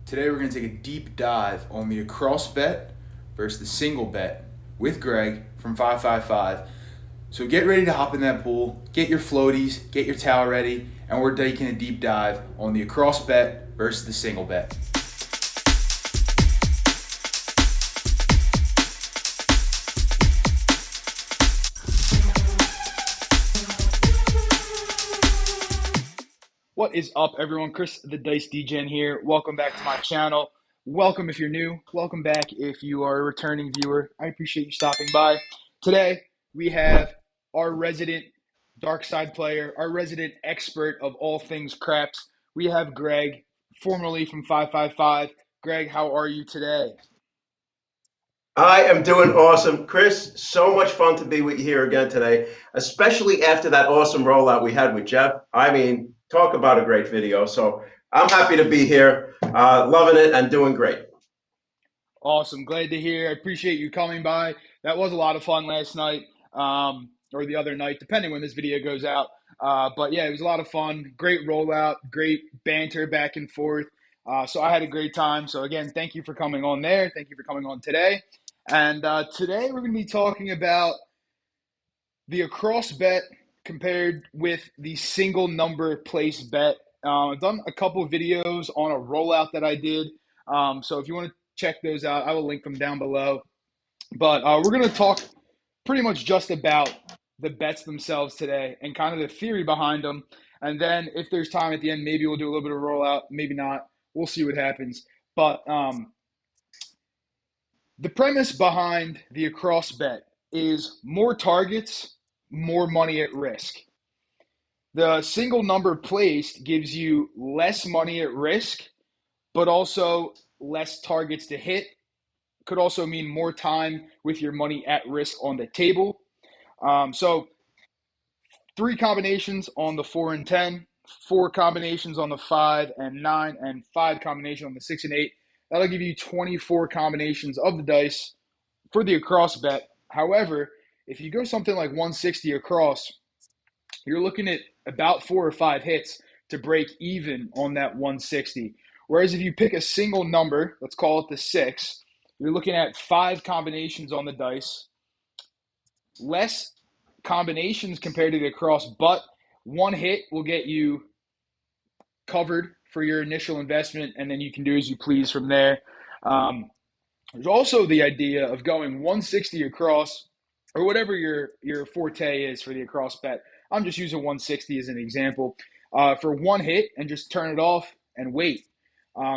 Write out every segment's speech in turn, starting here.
Today we're going to take a deep dive on the across bet versus the single bet with Greg from 555. So get ready to hop in that pool, get your floaties, get your towel ready, and we're taking a deep dive on the across bet versus the single bet. What is up, everyone? Chris the Dice DGen here. Welcome back to my channel. Welcome if you're new. Welcome back if you are a returning viewer. I appreciate you stopping by. Today, we have our resident dark side player, our resident expert of all things craps. We have Greg, formerly from 555. Greg, how are you today? I am doing awesome. Chris, so much fun to be with you here again today, especially after that awesome rollout we had with Jeff. I mean, talk about a great video. So I'm happy to be here, loving it and doing great. Awesome. Glad to hear. I appreciate you coming by. That was a lot of fun last night, or the other night, depending when this video goes out. But yeah, it was a lot of fun. Great rollout, great banter back and forth. So I had a great time. So again, thank you for coming on there. Thank you for coming on today. And today we're going to be talking about the across bet compared with the single number place bet. I've done a couple of videos on a rollout that I did. So if you want to check those out, I will link them down below. But we're going to talk pretty much just about the bets themselves today and kind of the theory behind them. And then if there's time at the end, maybe we'll do a little bit of rollout, maybe not. We'll see what happens. But the premise behind the across bet is more targets, more money at risk. The single number placed gives you less money at risk, but also less targets to hit. Could also mean more time with your money at risk on the table. So 3 combinations on the 4 and 10, 4 combinations on the 5 and 9, and 5 combinations on the 6 and 8. That'll give you 24 combinations of the dice for the across bet. However, if you go something like 160 across, you're looking at about 4 or 5 hits to break even on that 160. Whereas if you pick a single number, let's call it the 6, you're looking at 5 combinations on the dice, less combinations compared to the across, but 1 hit will get you covered for your initial investment, and then you can do as you please from there. There's also the idea of going 160 across, or whatever your forte is for the across bet. I'm just using 160 as an example for 1 hit and just turn it off and wait.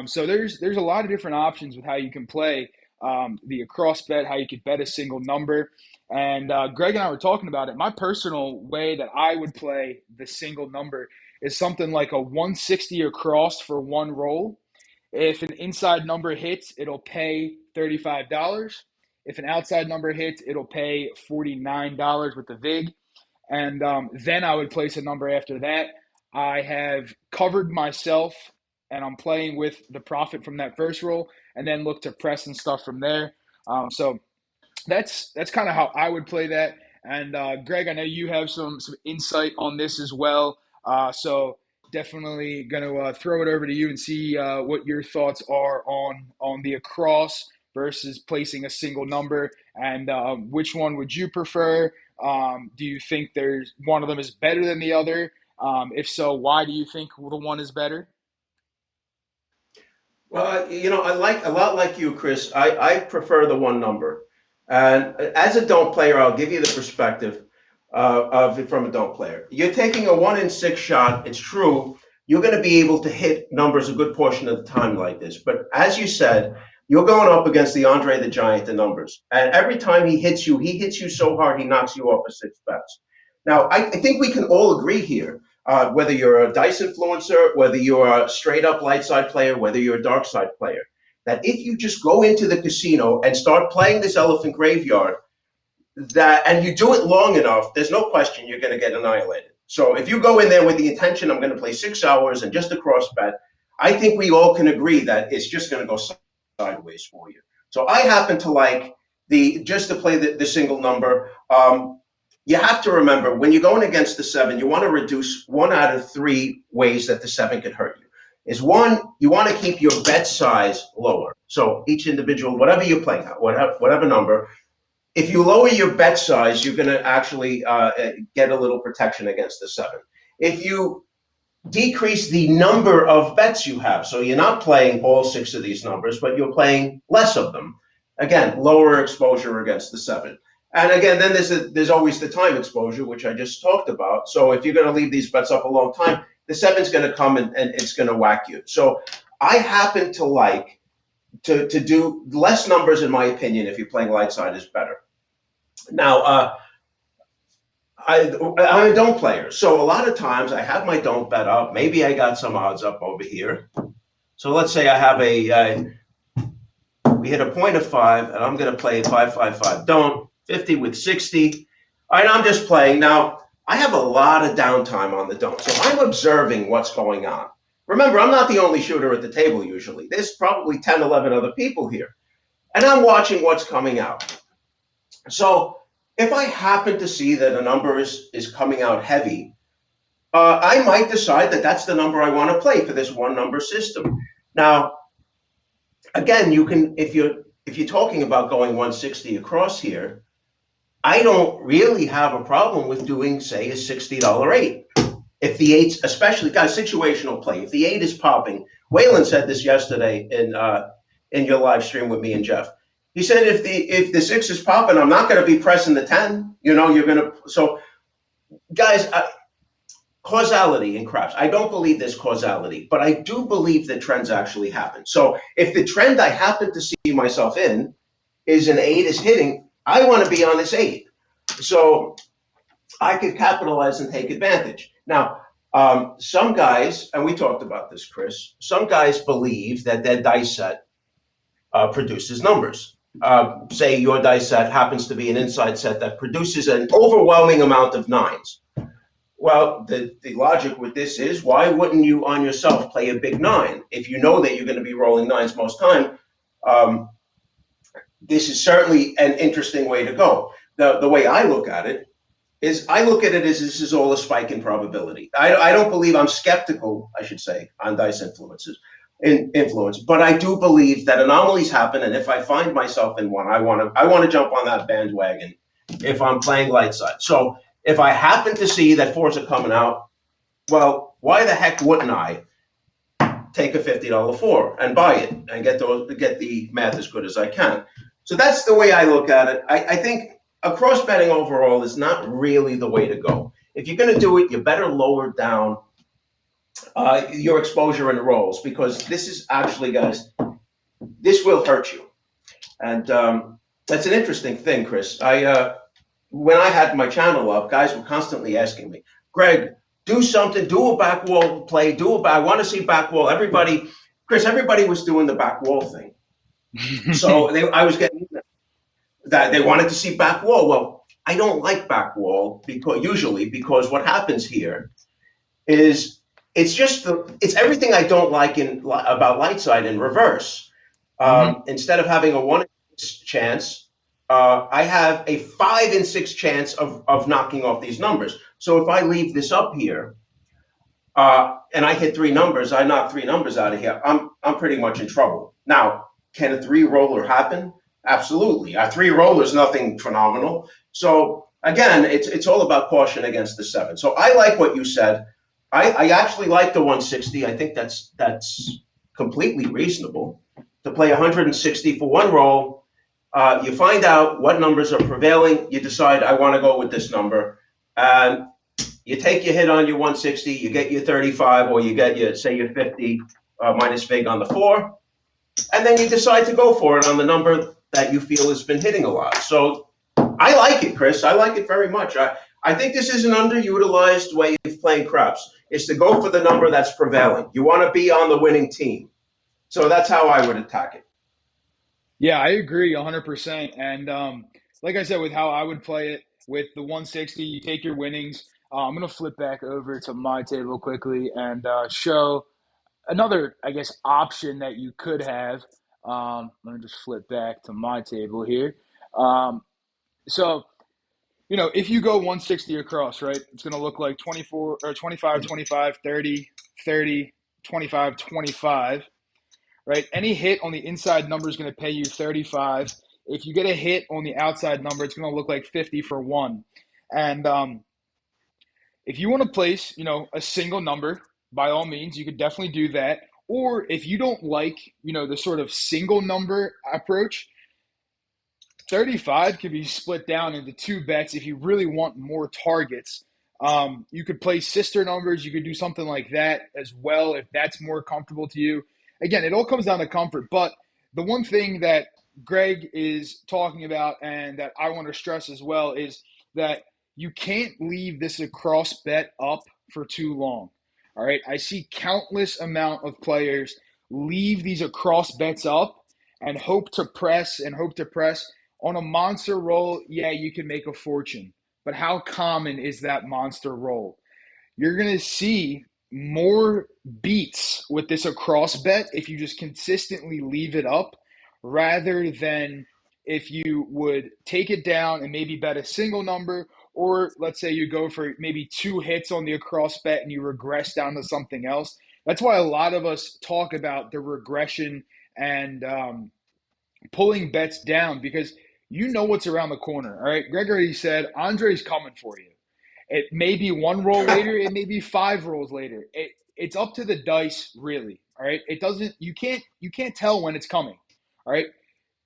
So there's a lot of different options with how you can play the across bet, how you could bet a single number. And Greg and I were talking about it. My personal way that I would play the single number is something like a 160 across for 1 roll. If an inside number hits, it'll pay $35. If an outside number hits, it'll pay $49 with the VIG. And then I would place a number after that. I have covered myself, and I'm playing with the profit from that first roll, and then look to press and stuff from there. So that's kind of how I would play that. And Greg, I know you have some insight on this as well. So definitely going to throw it over to you and see what your thoughts are on the across versus placing a single number, and which one would you prefer? Do you think there's one of them is better than the other? If so, why do you think the one is better? Well, I like a lot like you, Chris. I prefer the 1 number. And as a don't player, I'll give you the perspective of it from a don't player. You're taking a 1 in 6 shot. It's true. You're going to be able to hit numbers a good portion of the time like this. But as you said, you're going up against the Andre the Giant in numbers. And every time he hits you so hard he knocks you off of 6 bets. Now, I think we can all agree here, whether you're a dice influencer, whether you're a straight up light side player, whether you're a dark side player, that if you just go into the casino and start playing this elephant graveyard, and you do it long enough, there's no question you're going to get annihilated. So if you go in there with the intention, I'm going to play 6 hours and just a cross bet, I think we all can agree that it's just going to go sideways for you. So I happen to like just to play the single number. You have to remember, when you're going against the 7, you want to reduce 1 out of 3 ways that the 7 could hurt you. is one, you want to keep your bet size lower. So each individual, whatever you're playing at, whatever number, if you lower your bet size, you're going to actually get a little protection against the 7. If you decrease the number of bets you have, so you're not playing all 6 of these numbers, but you're playing less of them, again, lower exposure against the 7. And again, then there's always the time exposure, which I just talked about. So if you're going to leave these bets up a long time, the 7's going to come and it's going to whack you. So I happen to like to do less numbers, in my opinion. If you're playing light side, is better. Now, I'm a don't player, so a lot of times I have my don't bet up. Maybe I got some odds up over here. So let's say I have we hit a point of 5, and I'm going to play 5-5-5 don't, 50 with 60. All right, I'm just playing. Now, I have a lot of downtime on the don't, so I'm observing what's going on. Remember, I'm not the only shooter at the table usually. There's probably 10, 11 other people here, and I'm watching what's coming out. So if I happen to see that a number is coming out heavy, I might decide that that's the number I want to play for this one number system. Now, again, you can, if you're talking about going 160 across here, I don't really have a problem with doing, say, a $60 8. If the 8's, especially, guys, situational play, if the 8 is popping, Waylon said this yesterday in your live stream with me and Jeff. He said if the 6 is popping, I'm not going to be pressing the 10. You know, you're going to. So, guys, causality in craps. I don't believe there's causality, but I do believe that trends actually happen. So if the trend I happen to see myself in is an 8 is hitting, I want to be on this 8. So I could capitalize and take advantage. Now, some guys, and we talked about this, Chris, some guys believe that their dice set produces numbers. Say your dice set happens to be an inside set that produces an overwhelming amount of 9s. Well, the logic with this is, why wouldn't you on yourself play a big 9? If you know that you're going to be rolling 9s most time, this is certainly an interesting way to go. The way I look at it is, I look at it as this is all a spike in probability. I don't believe, I'm skeptical, I should say, on dice influence, but I do believe that anomalies happen, and if I find myself in one, I want to jump on that bandwagon if I'm playing light side. So if I happen to see that 4s are coming out, well, why the heck wouldn't I take a $50 4 and buy it and get the math as good as I can? So that's the way I look at it. I think a cross betting overall is not really the way to go. If you're going to do it, you better lower down your exposure in rolls, because this is actually, guys, this will hurt you. And that's an interesting thing, Chris. When I had my channel up, guys were constantly asking me, Greg, do something, do a back wall play, I want to see back wall. Everybody was doing the back wall thing. So I was getting that they wanted to see back wall. Well, I don't like back wall because what happens here is it's everything I don't like about light side in reverse. Instead of having a 1 in 6 chance, I have a 5 in 6 chance of knocking off these numbers. So if I leave this up here, and I hit 3 numbers, I knock 3 numbers out of here, I'm pretty much in trouble. Now, can a 3 roller happen? Absolutely. A 3 roller is nothing phenomenal. So again, it's all about caution against the 7. So I like what you said. I actually like the 160. I think that's completely reasonable to play 160 for one roll. You find out what numbers are prevailing. You decide, I want to go with this number. And you take your hit on your 160, you get your 35, or you get your 50 minus fig on the 4. And then you decide to go for it on the number that you feel has been hitting a lot. So I like it, Chris. I like it very much. I think this is an underutilized way of playing craps, is to go for the number that's prevailing. You want to be on the winning team. So that's how I would attack it. Yeah, I agree 100%. And like I said, with how I would play it, with the 160, you take your winnings. I'm going to flip back over to my table quickly and show another, I guess, option that you could have. Let me just flip back to my table here. So, if you go 160 across, right, it's going to look like 24 or 25, 25, 30, 30, 25, 25, right? Any hit on the inside number is going to pay you 35. If you get a hit on the outside number, it's going to look like 50 for one. And if you want to place, a single number, by all means, you could definitely do that. Or if you don't like, the sort of single number approach, 35 could be split down into two bets if you really want more targets. You could play sister numbers. You could do something like that as well if that's more comfortable to you. Again, it all comes down to comfort. But the one thing that Greg is talking about and that I want to stress as well is that you can't leave this across bet up for too long. All right. I see countless amount of players leave these across bets up and hope to press. On a monster roll, yeah, you can make a fortune. But how common is that monster roll? You're going to see more beats with this across bet if you just consistently leave it up rather than if you would take it down and maybe bet a single number, or let's say you go for maybe two hits on the across bet and you regress down to something else. That's why a lot of us talk about the regression and pulling bets down, because you know what's around the corner. All right. Greg already said Andre's coming for you. It may be one roll later, it may be five rolls later. It's up to the dice, really. All right. You can't tell when it's coming. All right.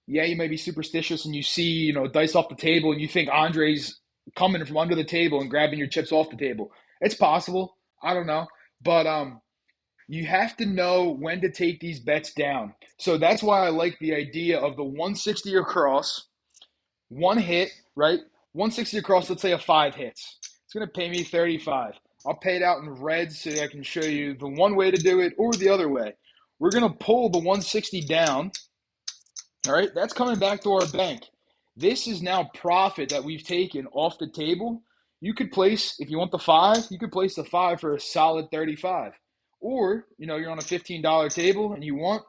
Yeah, you may be superstitious and you see, dice off the table and you think Andre's coming from under the table and grabbing your chips off the table. It's possible. I don't know. But you have to know when to take these bets down. So that's why I like the idea of the 160 across, one hit, right? 160 across, let's say a 5 hits. It's going to pay me 35. I'll pay it out in red so I can show you the one way to do it or the other way. We're going to pull the 160 down. All right, that's coming back to our bank. This is now profit that we've taken off the table. You could place, if you want the 5, you could place the 5 for a solid 35. Or, you're on a $15 table and you want,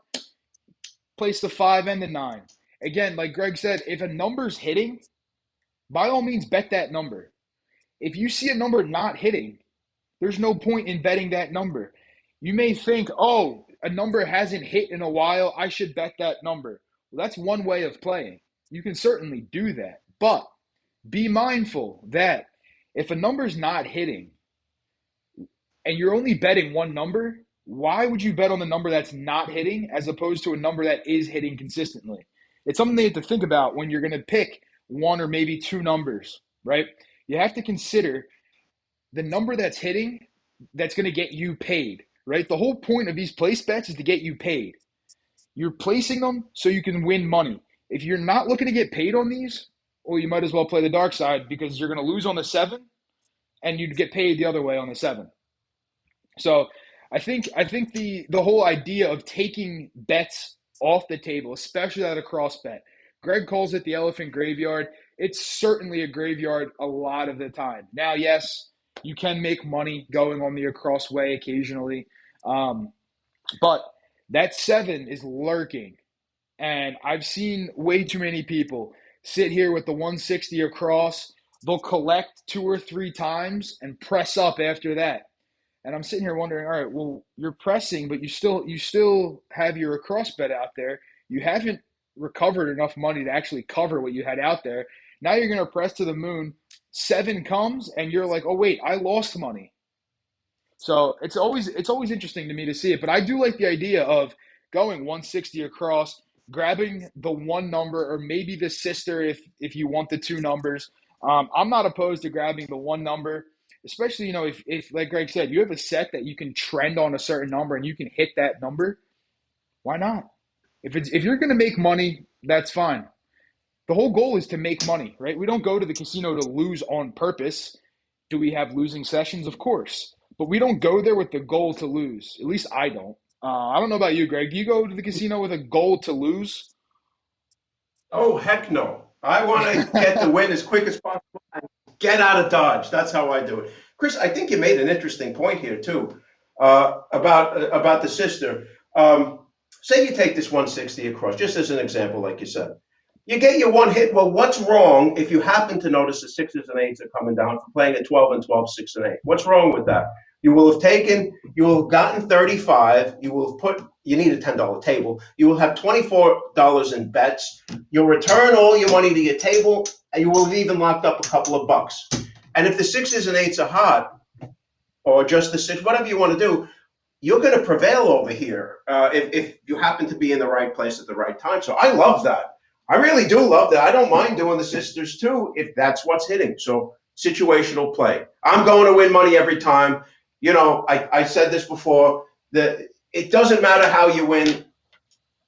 place the 5 and the 9. Again, like Greg said, if a number's hitting, by all means bet that number. If you see a number not hitting, there's no point in betting that number. You may think, oh, a number hasn't hit in a while, I should bet that number. Well, that's one way of playing. You can certainly do that. But be mindful that if a number's not hitting and you're only betting one number, why would you bet on the number that's not hitting as opposed to a number that is hitting consistently? It's something you have to think about when you're going to pick one or maybe two numbers, right? You have to consider the number that's hitting that's going to get you paid, right? The whole point of these place bets is to get you paid. You're placing them so you can win money. If you're not looking to get paid on these, well, you might as well play the dark side because you're going to lose on the 7 and you'd get paid the other way on the 7. So I think the whole idea of taking bets off the table, especially that across bet, Greg calls it the elephant graveyard. It's certainly a graveyard a lot of the time. Now, yes, you can make money going on the across way occasionally, but that 7 is lurking. And I've seen way too many people sit here with the 160 across. They'll collect 2 or 3 times and press up after that. And I'm sitting here wondering, all right, well, you're pressing, but you still have your across bet out there. You haven't recovered enough money to actually cover what you had out there. Now you're going to press to the moon. 7 comes, and you're like, oh, wait, I lost money. So it's always interesting to me to see it. But I do like the idea of going 160 across, grabbing the one number or maybe the sister if you want the 2 numbers. I'm not opposed to grabbing the one number, especially, if like Greg said, you have a set that you can trend on a certain number and you can hit that number. Why not? If you're going to make money, that's fine. The whole goal is to make money, right? We don't go to the casino to lose on purpose. Do we have losing sessions? Of course. But we don't go there with the goal to lose. At least I don't. I don't know about you, Greg. Do you go to the casino with a goal to lose? Oh, heck no. I want to get the win as quick as possible and get out of Dodge. That's how I do it. Chris, I think you made an interesting point here, too, about the sister. Say you take this 160 across, just as an example, like you said. You get your one hit. Well, what's wrong if you happen to notice the 6s and 8s are coming down for playing at 12 and 12, 6 and 8? What's wrong with that? You will have gotten 35. You need a $10 table. You will have $24 in bets. You'll return all your money to your table, and you will have even locked up a couple of bucks. And if the sixes and eights are hot, or just the six, whatever you want to do, you're going to prevail over here if you happen to be in the right place at the right time. So I love that. I really do love that. I don't mind doing the sisters too if that's what's hitting. So situational play. I'm going to win money every time. I said this before, that it doesn't matter how you win.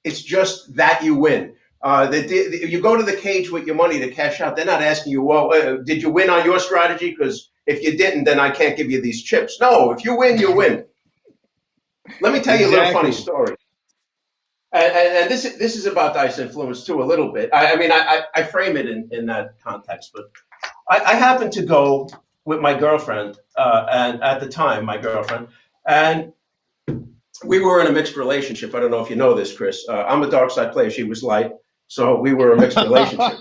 It's just that you win. You go to the cage with your money to cash out. They're not asking you, well, did you win on your strategy? Because if you didn't, then I can't give you these chips. No, if you win, you win. Let me tell you a little funny story. And this is about dice influence too, a little bit. I frame it in that context, but I happened to go with my girlfriend, and at the time, my girlfriend, and we were in a mixed relationship. I don't know if you know this, Chris. I'm a dark side player. She was light, so we were a mixed relationship.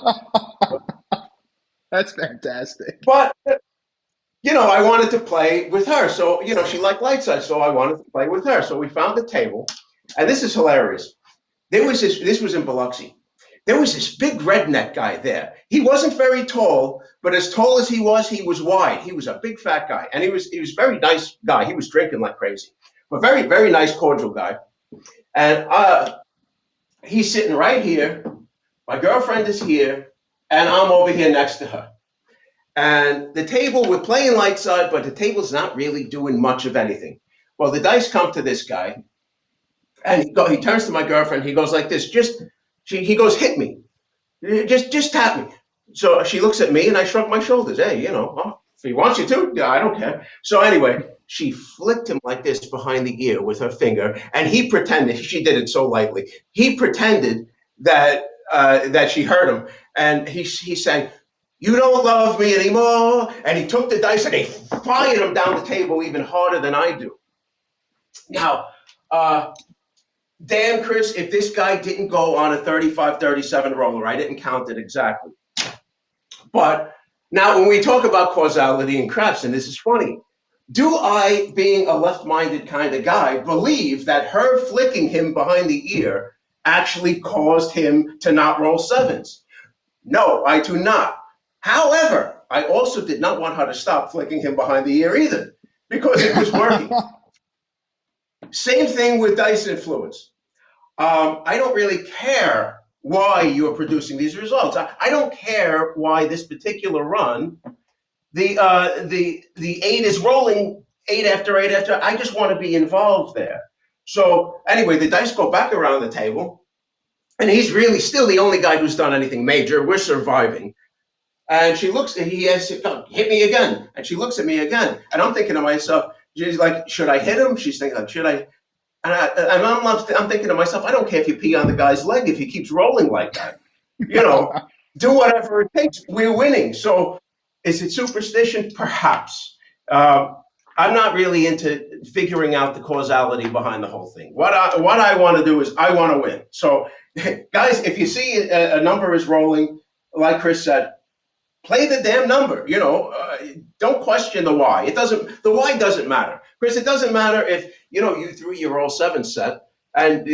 That's fantastic. But I wanted to play with her. So she liked light side, so I wanted to play with her. So we found a table, and this is hilarious. This was in Biloxi. There was this big redneck guy there. He wasn't very tall, but as tall as he was wide. He was a big fat guy, and he was a very nice guy. He was drinking like crazy, but very, very nice, cordial guy. And he's sitting right here. My girlfriend is here, and I'm over here next to her. And the table, we're playing light side, but the table's not really doing much of anything. Well, the dice come to this guy, and he turns to my girlfriend. He goes like this, he goes, hit me. Just tap me. So she looks at me, and I shrug my shoulders. Hey, if he wants you to, yeah, I don't care. So anyway, she flicked him like this behind the ear with her finger, and he pretended, she did it so lightly, he pretended that she heard him. And he sang, "You don't love me anymore." And he took the dice and he fired them down the table even harder than I do. Now, damn, Chris, if this guy didn't go on a 35-37 roller, I didn't count it exactly. But now when we talk about causality and craps, and this is funny, do I, being a left-minded kind of guy, believe that her flicking him behind the ear actually caused him to not roll sevens? No, I do not. However, I also did not want her to stop flicking him behind the ear either, because it was working. Same thing with dice influence. I don't really care why you're producing these results. I don't care why this particular run, the 8 is rolling 8 after 8 after. I just want to be involved there. So anyway, the dice go back around the table, and he's really still the only guy who's done anything major. We're surviving. And she looks, and he asks, hit me again. And she looks at me again. And I'm thinking to myself, she's like, should I hit him? She's thinking, should I? And I'm thinking to myself, I don't care if you pee on the guy's leg if he keeps rolling like that. Do whatever it takes. We're winning. So is it superstition? Perhaps. I'm not really into figuring out the causality behind the whole thing. What I want to do is I want to win. So, guys, if you see a number is rolling, like Chris said, play the damn number. Don't question the why. The why doesn't matter, Chris. It doesn't matter if you threw your roll 7 set, and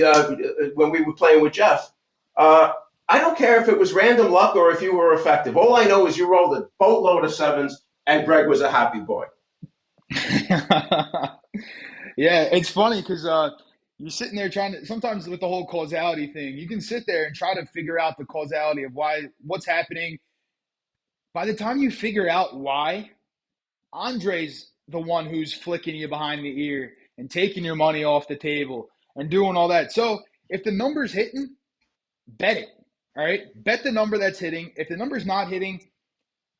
when we were playing with Jeff, I don't care if it was random luck or if you were effective. All I know is you rolled a boatload of 7s, and Greg was a happy boy. Yeah, it's funny because you're sitting there trying to, sometimes with the whole causality thing, you can sit there and try to figure out the causality of what's happening. By the time you figure out why, Andre's the one who's flicking you behind the ear and taking your money off the table and doing all that. So if the number's hitting, bet it. All right, bet the number that's hitting. If the number's not hitting,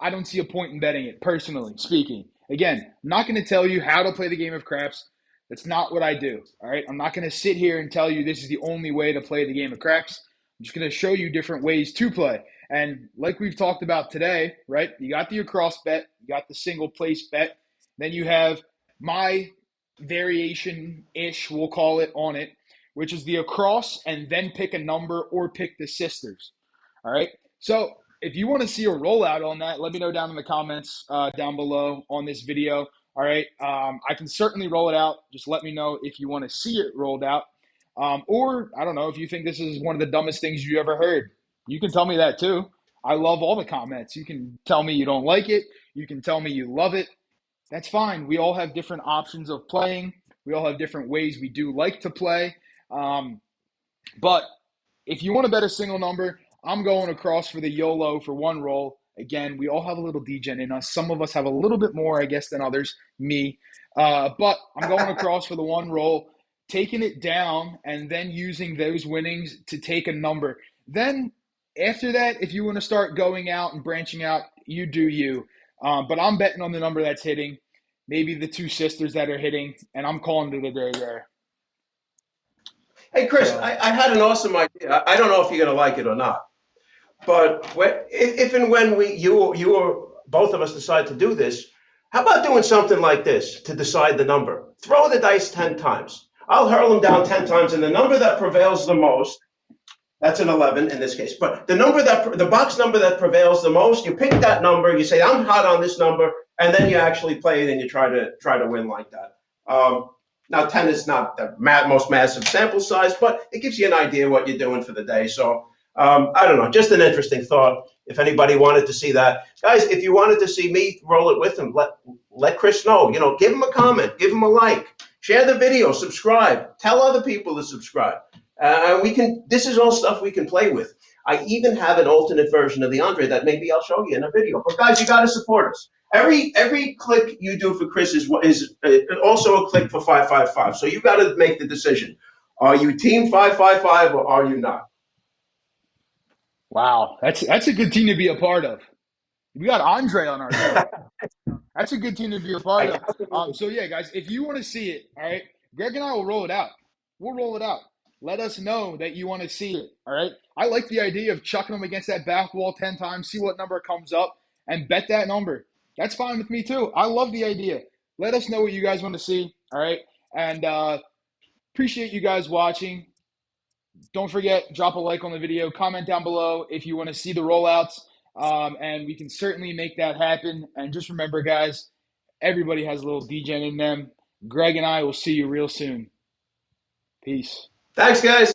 I don't see a point in betting it, personally speaking. Again, I'm not going to tell you how to play the game of craps. That's not what I do. All right, I'm not going to sit here and tell you this is the only way to play the game of craps. I'm just going to show you different ways to play. And like we've talked about today, right, you got the across bet, you got the single place bet, then you have my variation-ish, we'll call it, on it, which is the across and then pick a number or pick the sisters. All right, so if you want to see a rollout on that, let me know down in the comments down below on this video. All right. I can certainly roll it out. Just let me know if you want to see it rolled out. Or I don't know if you think this is one of the dumbest things you ever heard. You can tell me that too. I love all the comments. You can tell me you don't like it. You can tell me you love it. That's fine. We all have different options of playing. We all have different ways we do like to play. But if you want to bet a single number, I'm going across for the YOLO for one roll. Again, we all have a little degen in us. Some of us have a little bit more, I guess, than others. Me. But I'm going across for the one roll, taking it down, and then using those winnings to take a number. Then after that, if you want to start going out and branching out, you do you. But I'm betting on the number that's hitting, maybe the two sisters that are hitting, and I'm calling it a day there. Hey, Chris, I had an awesome idea. I don't know if you're going to like it or not, but if and when you or both of us decide to do this, how about doing something like this to decide the number? Throw the dice 10 times. I'll hurl them down 10 times, and the number that prevails the most, that's an 11 in this case, but the box number that prevails the most, you pick that number, you say, I'm hot on this number, and then you actually play it and you try to win like that. Now, 10 is not the most massive sample size, but it gives you an idea what you're doing for the day. So, I don't know, just an interesting thought. If anybody wanted to see that. Guys, if you wanted to see me roll it with him, let Chris know. Give him a comment, give him a like, share the video, subscribe, tell other people to subscribe. This is all stuff we can play with. I even have an alternate version of the Andre that maybe I'll show you in a video. But guys, you got to support us. Every click you do for Chris is also a click for 555. So you got to make the decision. Are you team 555 or are you not? Wow, that's a good team to be a part of. We got Andre on our show. That's a good team to be a part of. So yeah, guys, if you want to see it, all right, Greg and I will roll it out. We'll roll it out. Let us know that you want to see it. All right. I like the idea of chucking them against that back wall 10 times, see what number comes up, and bet that number. That's fine with me too. I love the idea. Let us know what you guys want to see. All right. And appreciate you guys watching. Don't forget, drop a like on the video, comment down below if you want to see the rollouts, and we can certainly make that happen. And just remember, guys, everybody has a little degen in them. Greg and I will see you real soon. Peace. Thanks, guys.